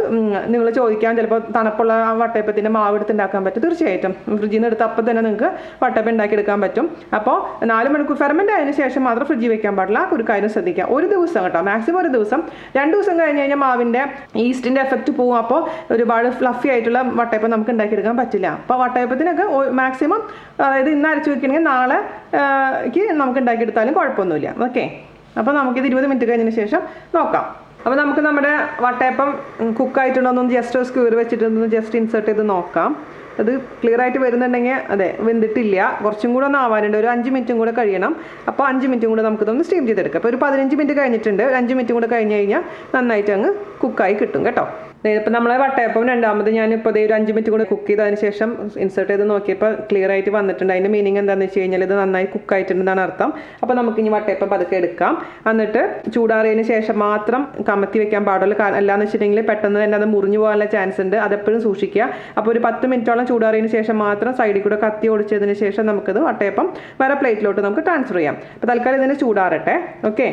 നിങ്ങൾ ചോദിക്കാം, ചിലപ്പോൾ തണുപ്പുള്ള വട്ടയപ്പത്തിൻ്റെ മാവ് എടുത്ത് ഉണ്ടാക്കാൻ പറ്റും. തീർച്ചയായിട്ടും ഫ്രിഡ്ജിൽ നിന്ന് എടുത്ത് അപ്പം തന്നെ നിങ്ങൾക്ക് വട്ടയപ്പം ഉണ്ടാക്കിയെടുക്കാൻ പറ്റും. അപ്പോൾ 4 മണിക്കൂർ ഫെർമെൻ്റ് ആയതിനു ശേഷം മാത്രം ഫ്രിഡ്ജിൽ വെക്കാൻ പാടില്ല. ഒരു കാര്യം ശ്രദ്ധിക്കുക, ഒരു ദിവസം കേട്ടോ, മാക്സിമം ഒരു ദിവസം. 2 ദിവസം കഴിഞ്ഞ് കഴിഞ്ഞാൽ മാവിൻ്റെ ഈസ്റ്റിൻ്റെ എഫക്റ്റ് പോകും. അപ്പോൾ ഒരുപാട് ഫ്ലഫി ആയിട്ടുള്ള വട്ടയപ്പം നമുക്ക് ഉണ്ടാക്കിയെടുക്കാൻ പറ്റില്ല. അപ്പോൾ വട്ടയപ്പത്തിനൊക്കെ മാക്സിമം, അതായത് ഇന്ന് അരച്ച് വെക്കണമെങ്കിൽ നാളേക്ക് നമുക്ക് ഉണ്ടാക്കിയെടുത്താലും കുഴപ്പമൊന്നുമില്ല. ഓക്കെ, അപ്പോൾ നമുക്കിത് 20 മിനിറ്റ് കഴിഞ്ഞതിന് ശേഷം നോക്കാം. അപ്പോൾ നമുക്ക് നമ്മുടെ വട്ടയപ്പം കുക്കായിട്ടുണ്ടോയെന്നൊന്ന് ജസ്റ്റ് സ്ക്യൂർ വെച്ചിട്ടൊന്ന് ജസ്റ്റ് ഇൻസേർട്ട് ചെയ്ത് നോക്കാം. അത് ക്ലിയർ ആയിട്ട് വരുന്നുണ്ടെങ്കിൽ അതെ വെന്തിട്ടില്ല, കുറച്ചും കൂടെ ഒന്ന് ആവാനുണ്ട്. ഒരു 5 മിനിറ്റും കൂടെ കഴിയണം. അപ്പോൾ 5 മിനിറ്റും കൂടെ നമുക്കിതൊന്ന് സ്റ്റീം ചെയ്തെടുക്കാം. അപ്പോൾ ഒരു 15 മിനിറ്റ് കഴിഞ്ഞിട്ടുണ്ട്. 5 മിനിറ്റും കൂടെ കഴിഞ്ഞ് കഴിഞ്ഞാൽ നന്നായിട്ട് അങ്ങ് കുക്കായി കിട്ടും കേട്ടോ. ഇപ്പം നമ്മളെ വട്ടയപ്പം രണ്ടാമത് ഞാനിപ്പോൾ ഒരു 5 മിനിറ്റ് കൂടെ കുക്ക് ചെയ്തതിന് ശേഷം ഇൻസേർട്ട് ചെയ്ത് നോക്കിയപ്പോൾ ക്ലിയർ ആയിട്ട് വന്നിട്ടുണ്ട്. അതിൻ്റെ മീനിങ് എന്താണെന്ന് വെച്ച് കഴിഞ്ഞാൽ ഇത് നന്നായി കുക്കായിട്ടുണ്ടെന്നാണ് അർത്ഥം. അപ്പോൾ നമുക്ക് ഇനി വട്ടയപ്പം പതുക്കെ എടുക്കാം. എന്നിട്ട് ചൂടാറിയതിന് ശേഷം മാത്രം കമത്തി വെക്കാൻ പാടുള്ളൂ. അല്ലാന്ന് വെച്ചിട്ടുണ്ടെങ്കിൽ പെട്ടെന്ന് തന്നെ അത് മുറിഞ്ഞു പോകാനുള്ള ചാൻസ് ഉണ്ട്. അതെപ്പോഴും സൂക്ഷിക്കുക. അപ്പോൾ ഒരു 10 മിനിറ്റോളം ചൂടാറിയതിന് ശേഷം മാത്രം സൈഡിൽ കൂടെ കത്തി ഓടിച്ചതിന് ശേഷം നമുക്കത് വട്ടയപ്പം വേറെ പ്ലേറ്റിലോട്ട് നമുക്ക് ട്രാൻസ്ഫർ ചെയ്യാം. അപ്പോൾ തൽക്കാലം ഇതിന് ചൂടാറട്ടെ. ഓക്കെ,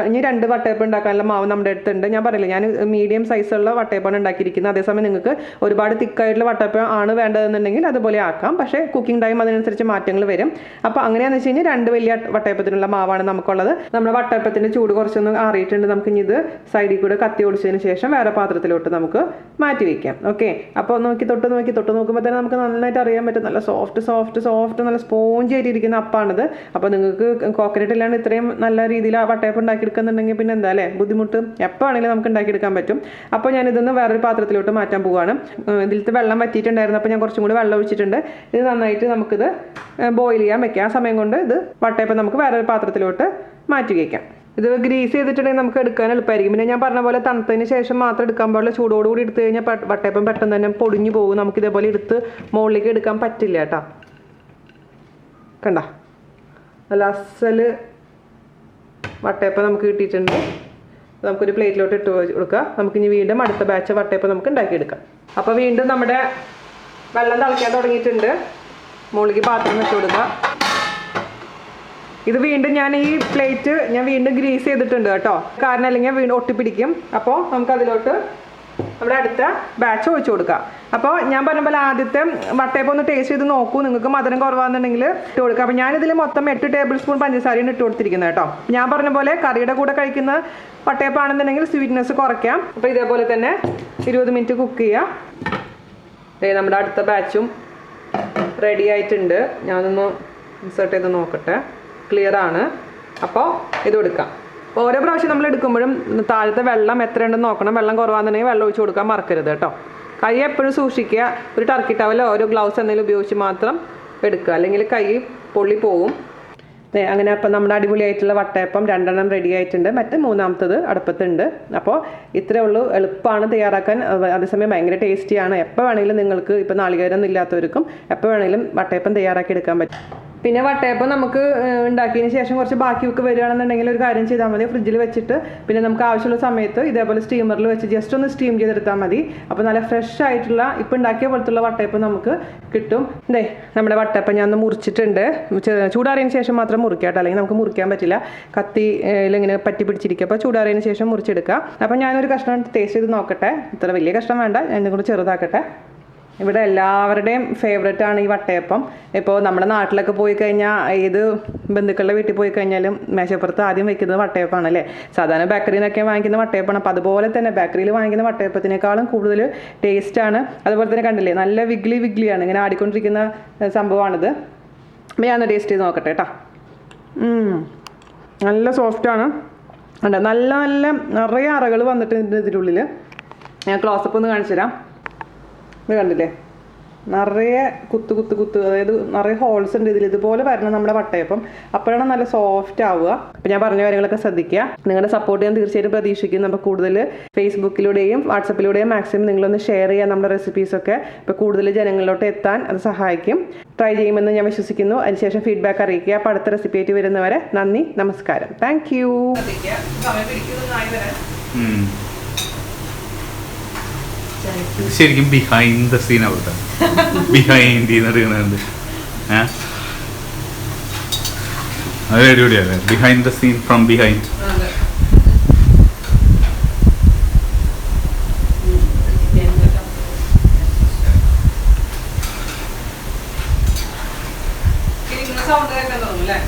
ഇനി 2 വട്ടയപ്പം ഉണ്ടാക്കാനുള്ള മാവ് നമ്മുടെ അടുത്തുണ്ട്. ഞാൻ പറയില്ല, ഞാൻ മീഡിയം സൈസുള്ള വട്ടയപ്പമാണ് ഉണ്ടാക്കിയിരിക്കുന്നത്. അതേസമയം നിങ്ങൾക്ക് ഒരുപാട് തിക്കായിട്ടുള്ള വട്ടയപ്പം ആണ് വേണ്ടതെന്നുണ്ടെങ്കിൽ അതുപോലെ ആക്കാം. പക്ഷേ കുക്കിംഗ് ടൈം അതിനനുസരിച്ച് മാറ്റങ്ങൾ വരും. അപ്പോൾ അങ്ങനെയാണെന്ന് വെച്ച് കഴിഞ്ഞാൽ 2 വലിയ വട്ടയപ്പത്തിനുള്ള മാവാണ് നമുക്കുള്ളത്. നമ്മുടെ വട്ടയപ്പത്തിൻ്റെ ചൂട് കുറച്ചൊന്ന് ആറിയിട്ടുണ്ട്. നമുക്ക് ഇനി ഇത് സൈഡിൽ കൂടെ കത്തി ഓടിച്ചതിന് ശേഷം വേറെ പാത്രത്തിലോട്ട് നമുക്ക് മാറ്റി വയ്ക്കാം. ഓക്കെ, അപ്പോൾ തൊട്ട് നോക്കുമ്പോൾ തന്നെ നമുക്ക് നന്നായിട്ട് അറിയാൻ പറ്റും. നല്ല സോഫ്റ്റ് നല്ല സ്പോഞ്ച് ആയിട്ടിരിക്കുന്ന അപ്പാണിത്. അപ്പോൾ നിങ്ങൾക്ക് കോക്കനട്ട് ഇല്ലാണ്ട് ഇത്രയും നല്ല രീതിയിൽ ആ വട്ടയപ്പം എടുക്കുന്നുണ്ടെങ്കിൽ പിന്നെ എന്താ അല്ലേ ബുദ്ധിമുട്ട്. എപ്പോൾ ആണെങ്കിലും നമുക്ക് ഉണ്ടാക്കിയെടുക്കാൻ പറ്റും. അപ്പോൾ ഞാനിതൊന്ന് വേറൊരു പാത്രത്തിലോട്ട് മാറ്റാൻ പോവുകയാണ്. ഇതിലത്തെ വെള്ളം വറ്റിയിട്ടുണ്ടായിരുന്നു. അപ്പോൾ ഞാൻ കുറച്ചും കൂടി വെള്ളം ഒഴിച്ചിട്ടുണ്ട്. ഇത് നന്നായിട്ട് നമുക്കിത് ബോയിൽ ചെയ്യാൻ വെക്കാം. ആ സമയം കൊണ്ട് ഇത് വട്ടയപ്പം നമുക്ക് വേറൊരു പാത്രത്തിലോട്ട് മാറ്റി വയ്ക്കാം. ഇത് ഗ്രീസ് ചെയ്തിട്ടുണ്ടെങ്കിൽ നമുക്ക് എടുക്കാൻ എളുപ്പമായിരിക്കും. പിന്നെ ഞാൻ പറഞ്ഞ പോലെ തണുത്തതിന് ശേഷം മാത്രം എടുക്കാൻ പാടുള്ള. ചൂടോടുകൂടി എടുത്തു കഴിഞ്ഞാൽ വട്ടയപ്പം പെട്ടെന്ന് തന്നെ പൊടിഞ്ഞു പോകും. നമുക്ക് ഇതേപോലെ എടുത്ത് മുകളിലേക്ക് എടുക്കാൻ പറ്റില്ല കേട്ടോ. കണ്ട നല്ല അസല് വട്ടയപ്പം നമുക്ക് കിട്ടിയിട്ടുണ്ട്. നമുക്കൊരു പ്ലേറ്റിലോട്ട് ഇട്ട് കൊടുക്കുക. നമുക്കിനി വീണ്ടും അടുത്ത ബാച്ച് വട്ടയപ്പം നമുക്ക് ഉണ്ടാക്കിയെടുക്കാം. അപ്പോൾ വീണ്ടും നമ്മുടെ വെള്ളം തിളയ്ക്കാൻ തുടങ്ങിയിട്ടുണ്ട്. മുകളിലേക്ക് പാത്രം വെച്ച് കൊടുക്കുക. ഇത് വീണ്ടും ഞാൻ ഈ പ്ലേറ്റ് വീണ്ടും ഗ്രീസ് ചെയ്തിട്ടുണ്ട് കേട്ടോ. കാരണം അല്ലെങ്കിൽ വീണ്ടും ഒട്ടിപ്പിടിക്കും. അപ്പോൾ നമുക്കതിലോട്ട് നമ്മുടെ അടുത്ത ബാച്ച് ഒഴിച്ചു കൊടുക്കുക. അപ്പോൾ ഞാൻ പറഞ്ഞ പോലെ ആദ്യത്തെ വട്ടയപ്പം ഒന്ന് ടേസ്റ്റ് ചെയ്ത് നോക്കൂ. നിങ്ങൾക്ക് മധുരം കുറവാണെന്നുണ്ടെങ്കിൽ ഇട്ട് കൊടുക്കുക. അപ്പോൾ ഞാനിതിൽ മൊത്തം 8 ടേബിൾ സ്പൂൺ പഞ്ചസാരയാണ് ഇട്ട് കൊടുത്തിരിക്കുന്നത് കേട്ടോ. ഞാൻ പറഞ്ഞ പോലെ കറിയുടെ കൂടെ കഴിക്കുന്ന വട്ടയപ്പാണെന്നുണ്ടെങ്കിൽ സ്വീറ്റ്നെസ് കുറയ്ക്കാം. അപ്പോൾ ഇതേപോലെ തന്നെ 20 മിനിറ്റ് കുക്ക് ചെയ്യുക. നമ്മുടെ അടുത്ത ബാച്ചും റെഡി ആയിട്ടുണ്ട്. ഞാനൊന്ന് ഇൻസേർട്ട് ചെയ്ത് നോക്കട്ടെ. ക്ലിയർ ആണ്. അപ്പോൾ ഇത് കൊടുക്കാം. ഓരോ പ്രാവശ്യം നമ്മൾ എടുക്കുമ്പോഴും താഴത്തെ വെള്ളം എത്ര ഉണ്ടെന്ന് നോക്കണം. വെള്ളം കുറവാണെന്നുണ്ടെങ്കിൽ വെള്ളം ഒഴിച്ച് കൊടുക്കാൻ മറക്കരുത് കേട്ടോ. കൈ എപ്പോഴും സൂക്ഷിക്കുക. ഒരു ടർക്കി ടവലോ ഒരു ഗ്ലൗസ് എന്തെങ്കിലും ഉപയോഗിച്ച് മാത്രം എടുക്കുക, അല്ലെങ്കിൽ കൈ പൊള്ളി പോവും. അങ്ങനെ അപ്പം നമ്മുടെ അടിപൊളിയായിട്ടുള്ള വട്ടയപ്പം 2 റെഡി ആയിട്ടുണ്ട്. മറ്റേ 3ാമത്തത് അടുപ്പത്തുണ്ട്. അപ്പോൾ ഇത്രയേ ഉള്ളൂ. എളുപ്പമാണ് തയ്യാറാക്കാൻ. അതേസമയം ഭയങ്കര ടേസ്റ്റിയാണ്. എപ്പോൾ വേണമെങ്കിലും നിങ്ങൾക്ക് ഇപ്പോൾ നാളികേരമൊന്നും ഇല്ലാത്തവർക്കും എപ്പോൾ വേണമെങ്കിലും വട്ടയപ്പം തയ്യാറാക്കി എടുക്കാൻ പറ്റും. പിന്നെ വട്ടയപ്പം നമുക്ക് ഉണ്ടാക്കിയതിന് ശേഷം കുറച്ച് ബാക്കിയൊക്കെ വരികയാണെന്നുണ്ടെങ്കിൽ ഒരു കാര്യം ചെയ്താൽ മതി. ഫ്രിഡ്ജിൽ വെച്ചിട്ട് പിന്നെ നമുക്ക് ആവശ്യമുള്ള സമയത്ത് ഇതേപോലെ സ്റ്റീമറിൽ വെച്ച് ജസ്റ്റ് ഒന്ന് സ്റ്റീം ചെയ്തെടുത്താൽ മതി. അപ്പോൾ നല്ല ഫ്രഷ് ആയിട്ടുള്ള ഇപ്പോൾ ഉണ്ടാക്കിയ പോലത്തുള്ള വട്ടയപ്പം നമുക്ക് കിട്ടും. നമ്മുടെ വട്ടയപ്പം ഞാൻ ഒന്ന് മുറിച്ചിട്ടുണ്ട്. ചൂടാറിയതിന് ശേഷം മാത്രം മുറിക്കാം കേട്ടോ, അല്ലെങ്കിൽ നമുക്ക് മുറിക്കാൻ പറ്റില്ല. കത്തിയിലിങ്ങനെ പറ്റി പിടിച്ചിരിക്കുക. അപ്പോൾ ചൂടാറിയതിന് ശേഷം മുറിച്ചെടുക്കുക. അപ്പോൾ ഞാനൊരു കഷ്ണം ടേസ്റ്റ് ചെയ്ത് നോക്കട്ടെ. ഇത്ര വലിയ കഷ്ണം വേണ്ട, ഞാൻ കൂടി ചെറുതാക്കട്ടെ. ഇവിടെ എല്ലാവരുടെയും ഫേവറേറ്റ് ആണ് ഈ വട്ടയപ്പം. ഇപ്പോൾ നമ്മുടെ നാട്ടിലൊക്കെ പോയി കഴിഞ്ഞാൽ ഏത് ബന്ധുക്കളുടെ വീട്ടിൽ പോയി കഴിഞ്ഞാലും മേശപ്പുറത്ത് ആദ്യം വെക്കുന്നത് വട്ടയപ്പമാണ് അല്ലേ. സാധാരണ ബേക്കറിയിൽ നിന്നൊക്കെ വാങ്ങിക്കുന്ന വട്ടയപ്പമാണ്. അപ്പോൾ അതുപോലെ തന്നെ ബേക്കറിയിൽ വാങ്ങിക്കുന്ന വട്ടയപ്പത്തിനേക്കാളും കൂടുതൽ ടേസ്റ്റാണ്. അതുപോലെ തന്നെ കണ്ടില്ലേ, നല്ല വിഗ്ലിയാണ്, ഇങ്ങനെ ആടിക്കൊണ്ടിരിക്കുന്ന സംഭവമാണിത്. അപ്പോൾ ഞാനൊന്ന് ടേസ്റ്റ് ചെയ്ത് നോക്കട്ടെ കേട്ടോ. നല്ല സോഫ്റ്റാണ്. നല്ല നിറയെ അറകൾ വന്നിട്ടുണ്ട് ഇതിനുള്ളിൽ. ഞാൻ ക്ലോസപ്പ് ഒന്ന് കാണിച്ചു തരാം. ഇത് കണ്ടില്ലേ, നിറയെ കുത്ത് അതായത് നിറയെ ഹോൾസ് ഉണ്ട് ഇതിൽ. ഇതുപോലെ വരണം നമ്മുടെ വട്ടയപ്പം. അപ്പോഴാണ് നല്ല സോഫ്റ്റ് ആവുക. അപ്പോൾ ഞാൻ പറഞ്ഞ കാര്യങ്ങളൊക്കെ ശ്രദ്ധിക്കുക. നിങ്ങളുടെ സപ്പോർട്ട് ഞാൻ തീർച്ചയായിട്ടും പ്രതീക്ഷിക്കുന്നു. അപ്പോൾ കൂടുതൽ ഫേസ്ബുക്കിലൂടെയും വാട്സപ്പിലൂടെയും മാക്സിമം നിങ്ങളൊന്ന് ഷെയർ ചെയ്യാൻ നമ്മുടെ റെസിപ്പീസൊക്കെ. ഇപ്പോൾ കൂടുതൽ ജനങ്ങളിലോട്ട് എത്താൻ അത് സഹായിക്കും. ട്രൈ ചെയ്യുമെന്ന് ഞാൻ വിശ്വസിക്കുന്നു. അതിനുശേഷം ഫീഡ്ബാക്ക് അറിയിക്കുക. അപ്പോൾ അടുത്ത റെസിപ്പി ആയിട്ട് വരുന്നവരെ നന്ദി, നമസ്കാരം. Thank you. ശരിക്കും ബിഹൈൻഡ് ദ സീൻ അവിടെ ബിഹൈൻഡ് എടുക്കുന്നുണ്ട്. അത് അടിപൊളിയല്ലേ, behind the scene from behind. Sound കേൾക്കാൻ തോന്നുന്നു അല്ലേ?